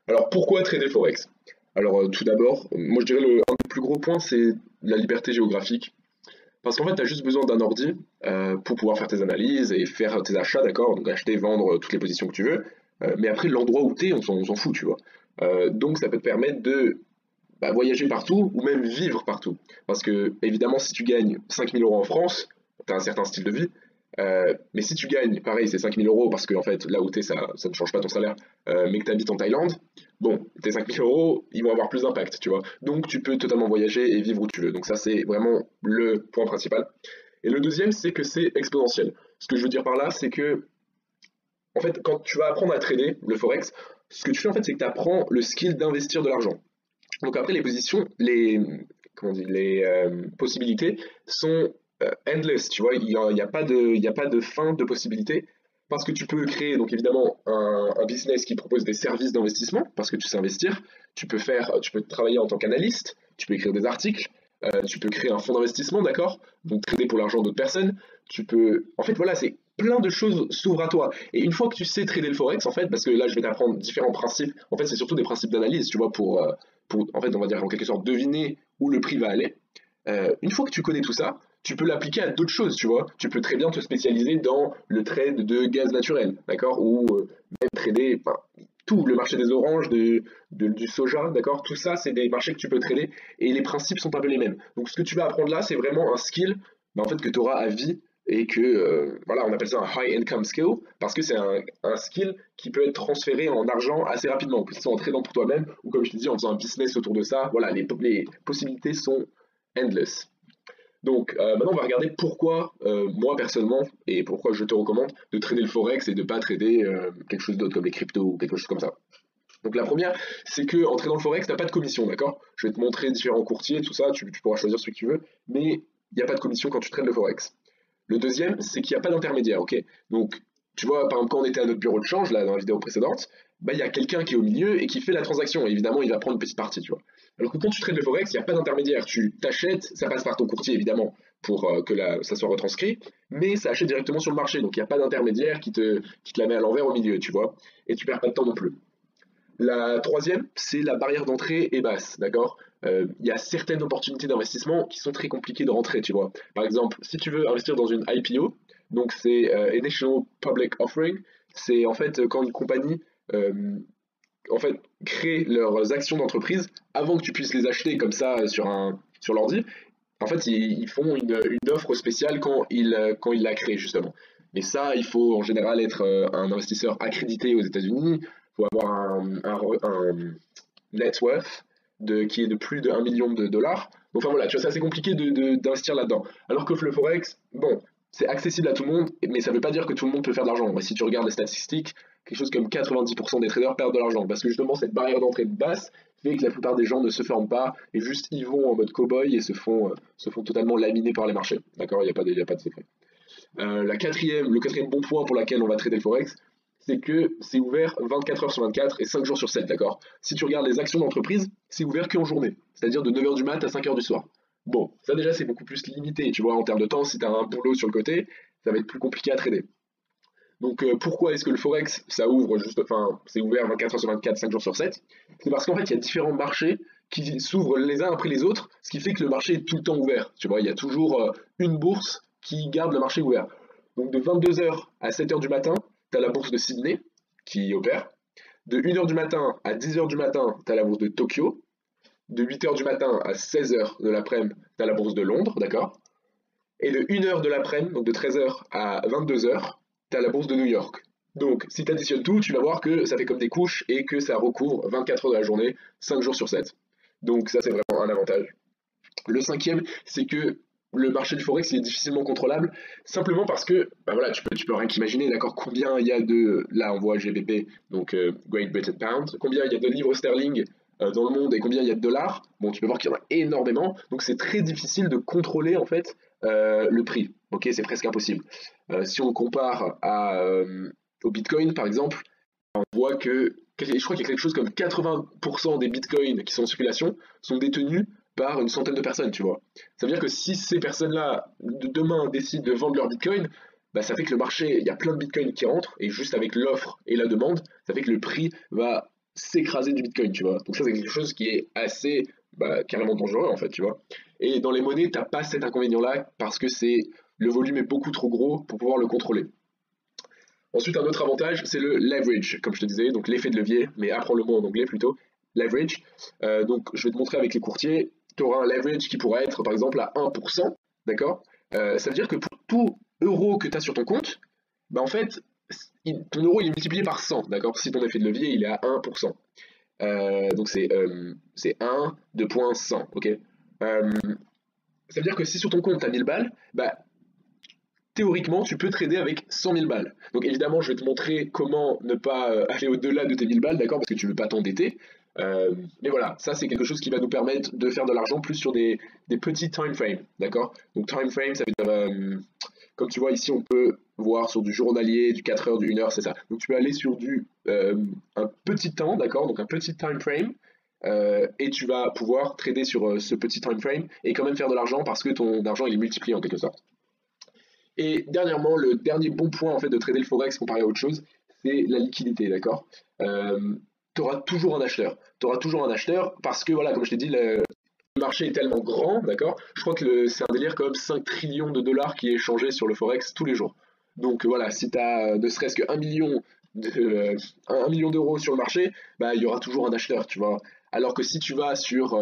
Alors pourquoi trader Forex? Alors tout d'abord, moi je dirais un des plus gros points c'est la liberté géographique. Parce qu'en fait, tu as juste besoin d'un ordi pour pouvoir faire tes analyses et faire tes achats, d'accord? Donc acheter, vendre toutes les positions que tu veux. Mais après, l'endroit où tu es, on s'en fout, tu vois. Donc ça peut te permettre de voyager partout ou même vivre partout. Parce que, évidemment, si tu gagnes 5 000 € en France, tu as un certain style de vie. Mais si tu gagnes, pareil, c'est 5 000 € parce que en fait, là où tu es, ça ne change pas ton salaire, mais que tu habites en Thaïlande, bon, tes 5 000 €, ils vont avoir plus d'impact, tu vois. Donc tu peux totalement voyager et vivre où tu veux. Donc ça, c'est vraiment le point principal. Et le deuxième, c'est que c'est exponentiel. Ce que je veux dire par là, c'est que, en fait, quand tu vas apprendre à trader le Forex, ce que tu fais, en fait, c'est que tu apprends le skill d'investir de l'argent. Donc après, les positions, comment on dit, les possibilités sont endless, tu vois, il y a pas de fin de possibilités, parce que tu peux créer, donc évidemment, un business qui propose des services d'investissement, parce que tu sais investir, tu peux travailler en tant qu'analyste, tu peux écrire des articles, tu peux créer un fonds d'investissement, d'accord? Donc trader pour l'argent d'autres personnes, tu peux... En fait, voilà, c'est plein de choses s'ouvrent à toi. Et une fois que tu sais trader le Forex, en fait, parce que là, je vais t'apprendre différents principes, en fait, c'est surtout des principes d'analyse, tu vois, pour, en fait, on va dire en quelque sorte deviner où le prix va aller. Une fois que tu connais tout ça, tu peux l'appliquer à d'autres choses, tu vois. Tu peux très bien te spécialiser dans le trade de gaz naturel, d'accord, ou même trader enfin, tout, le marché des oranges, du soja, d'accord. Tout ça, c'est des marchés que tu peux trader et les principes sont un peu les mêmes. Donc, ce que tu vas apprendre là, c'est vraiment un skill, en fait, que tu auras à vie et que voilà, on appelle ça un high income skill parce que c'est un skill qui peut être transféré en argent assez rapidement, que ce soit en tradant pour toi-même ou comme je te dis en faisant un business autour de ça. Voilà, les possibilités sont endless. Donc maintenant on va regarder pourquoi moi personnellement et pourquoi je te recommande de trader le forex et de pas trader quelque chose d'autre comme les cryptos ou quelque chose comme ça. Donc la première, c'est que en tradant le forex, t'as pas de commission, d'accord? Je vais te montrer différents courtiers, tout ça, tu pourras choisir celui que tu veux, mais il n'y a pas de commission quand tu trades le forex. Le deuxième, c'est qu'il n'y a pas d'intermédiaire, ok? Donc, tu vois, par exemple, quand on était à notre bureau de change, là, dans la vidéo précédente, il y a quelqu'un qui est au milieu et qui fait la transaction. Et évidemment, il va prendre une petite partie, tu vois. Alors que quand tu trades le Forex, il n'y a pas d'intermédiaire. Tu t'achètes, ça passe par ton courtier, évidemment, pour que ça soit retranscrit, mais ça achète directement sur le marché. Donc, il n'y a pas d'intermédiaire qui te la met à l'envers au milieu, tu vois. Et tu perds pas de temps non plus. La troisième, c'est la barrière d'entrée est basse, d'accord? Il y a certaines opportunités d'investissement qui sont très compliquées de rentrer, tu vois. Par exemple, si tu veux investir dans une IPO, donc c'est Initial Public Offering, c'est en fait quand une compagnie euh, en fait crée leurs actions d'entreprise avant que tu puisses les acheter comme ça sur l'ordi. En fait, ils font une offre spéciale quand ils la créent justement. Mais ça, il faut en général être un investisseur accrédité aux États-Unis. Il faut avoir un net worth qui est de plus de 1 million de dollars. Donc, enfin voilà, tu vois, c'est assez compliqué d'investir là-dedans. Alors que le Forex, bon, c'est accessible à tout le monde, mais ça ne veut pas dire que tout le monde peut faire de l'argent. Si tu regardes les statistiques, quelque chose comme 90% des traders perdent de l'argent parce que justement, cette barrière d'entrée basse fait que la plupart des gens ne se forment pas et juste ils vont en mode cow-boy et se font totalement laminer par les marchés. D'accord? Il y a pas de secret. Le quatrième bon point pour lequel on va trader le Forex, c'est que c'est ouvert 24 heures sur 24 et 5 jours sur 7, d'accord? Si tu regardes les actions d'entreprise, c'est ouvert qu'en journée, c'est-à-dire de 9 heures du mat à 5 heures du soir. Bon, ça déjà c'est beaucoup plus limité, tu vois, en termes de temps, si tu as un boulot sur le côté, ça va être plus compliqué à trader. Donc pourquoi est-ce que le Forex, ça ouvre juste, enfin, c'est ouvert 24 heures sur 24, 5 jours sur 7? C'est parce qu'en fait, il y a différents marchés qui s'ouvrent les uns après les autres, ce qui fait que le marché est tout le temps ouvert. Tu vois, il y a toujours une bourse qui garde le marché ouvert. Donc de 22 heures à 7 heures du matin, tu as la bourse de Sydney qui opère. De 1 heure du matin à 10 heures du matin, tu as la bourse de Tokyo. De 8 heures du matin à 16 heures de l'après-midi, tu as la bourse de Londres, d'accord? Et de 1 heure de l'après-midi, donc de 13 heures à 22 heures, tu as la bourse de New York. Donc, si tu additionnes tout, tu vas voir que ça fait comme des couches et que ça recouvre 24 heures de la journée, 5 jours sur 7. Donc, ça, c'est vraiment un avantage. Le cinquième, c'est que le marché du Forex il est difficilement contrôlable, simplement parce que, voilà, tu peux rien qu'imaginer, d'accord, combien il y a de, là on voit GBP, donc Great Britain Pound, combien il y a de livres sterling dans le monde et combien il y a de dollars, bon, tu peux voir qu'il y en a énormément, donc c'est très difficile de contrôler en fait le prix, ok, c'est presque impossible. Si on compare au Bitcoin par exemple, on voit que je crois qu'il y a quelque chose comme 80% des bitcoins qui sont en circulation sont détenus par une centaine de personnes, tu vois. Ça veut dire que si ces personnes-là, demain, décident de vendre leur bitcoin, ça fait que le marché, il y a plein de bitcoins qui rentrent, et juste avec l'offre et la demande, ça fait que le prix va s'écraser du Bitcoin, tu vois. Donc ça, c'est quelque chose qui est assez carrément dangereux, en fait, tu vois. Et dans les monnaies, t'as pas cet inconvénient-là parce que le volume est beaucoup trop gros pour pouvoir le contrôler. Ensuite, un autre avantage, c'est le leverage, comme je te disais, donc l'effet de levier, mais apprends le mot en anglais plutôt, leverage. Donc, je vais te montrer avec les courtiers, tu auras un leverage qui pourrait être, par exemple, à 1%, d'accord. Ça veut dire que pour tout euro que tu as sur ton compte, en fait, ton euro il est multiplié par 100, d'accord. Si ton effet de levier il est à 1%. Donc c'est 1 de point 100, ok. Ça veut dire que si sur ton compte tu as 1000 balles, théoriquement, tu peux trader avec 100 000 balles. Donc évidemment, je vais te montrer comment ne pas aller au-delà de tes 1000 balles, d'accord, parce que tu ne veux pas t'endetter. Mais voilà, ça c'est quelque chose qui va nous permettre de faire de l'argent plus sur des petits time frames, d'accord. Donc time frame, ça veut dire, comme tu vois ici, on peut voir sur du journalier, du 4 heures, du 1 heure, c'est ça. Donc tu peux aller sur un petit temps, d'accord, donc un petit time frame, et tu vas pouvoir trader sur ce petit time frame et quand même faire de l'argent parce que ton argent il est multiplié en quelque sorte. Et dernièrement, le dernier bon point en fait de trader le forex comparé à autre chose, c'est la liquidité, d'accord. Tu auras toujours un acheteur. Tu auras toujours un acheteur parce que voilà, comme je t'ai dit, le marché est tellement grand, d'accord. Je crois que c'est un délire comme 5 trillions de dollars qui est échangé sur le forex tous les jours. Donc voilà, si tu as ne serait-ce que 1 million un million d'euros sur le marché, il y aura toujours un acheteur, tu vois. Alors que si tu vas sur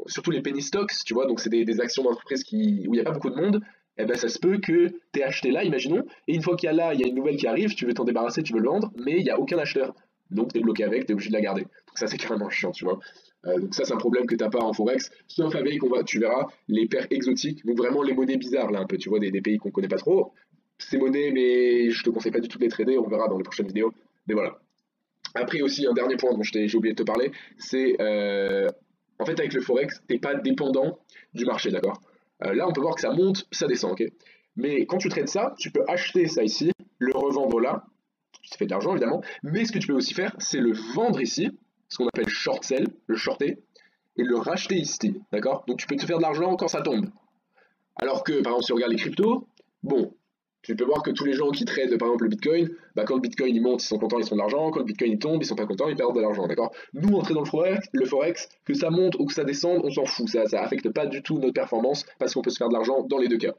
surtout les penny stocks, tu vois, donc c'est des actions d'entreprise où il n'y a pas beaucoup de monde, eh ben ça se peut que tu aies acheté là, imaginons, et une fois qu'il y a là, il y a une nouvelle qui arrive, tu veux t'en débarrasser, tu veux le vendre, mais il n'y a aucun acheteur. Donc tu es bloqué avec, tu es obligé de la garder. Donc ça c'est carrément chiant, tu vois. Donc ça c'est un problème que tu n'as pas en Forex, sauf avec, tu verras, les paires exotiques, donc vraiment les monnaies bizarres là un peu, tu vois, des pays qu'on ne connaît pas trop. Ces monnaies, mais je te conseille pas du tout de les trader, on verra dans les prochaines vidéos. Mais voilà. Après aussi, un dernier point dont j'ai oublié de te parler, c'est en fait avec le Forex, t'es pas dépendant du marché, d'accord. Là, on peut voir que ça monte, ça descend, ok. Mais quand tu traites ça, tu peux acheter ça ici, le revendre là, tu fais de l'argent évidemment, mais ce que tu peux aussi faire, c'est le vendre ici, ce qu'on appelle short sell, le shorter, et le racheter ici, d'accord. Donc tu peux te faire de l'argent quand ça tombe. Alors que, par exemple, si on regarde les cryptos, bon, tu peux voir que tous les gens qui tradent, par exemple, le Bitcoin, quand le Bitcoin il monte, ils sont contents, ils font de l'argent, quand le Bitcoin il tombe, ils sont pas contents, ils perdent de l'argent, d'accord. Nous, on trade dans le Forex, que ça monte ou que ça descende, on s'en fout, ça affecte pas du tout notre performance, parce qu'on peut se faire de l'argent dans les deux cas.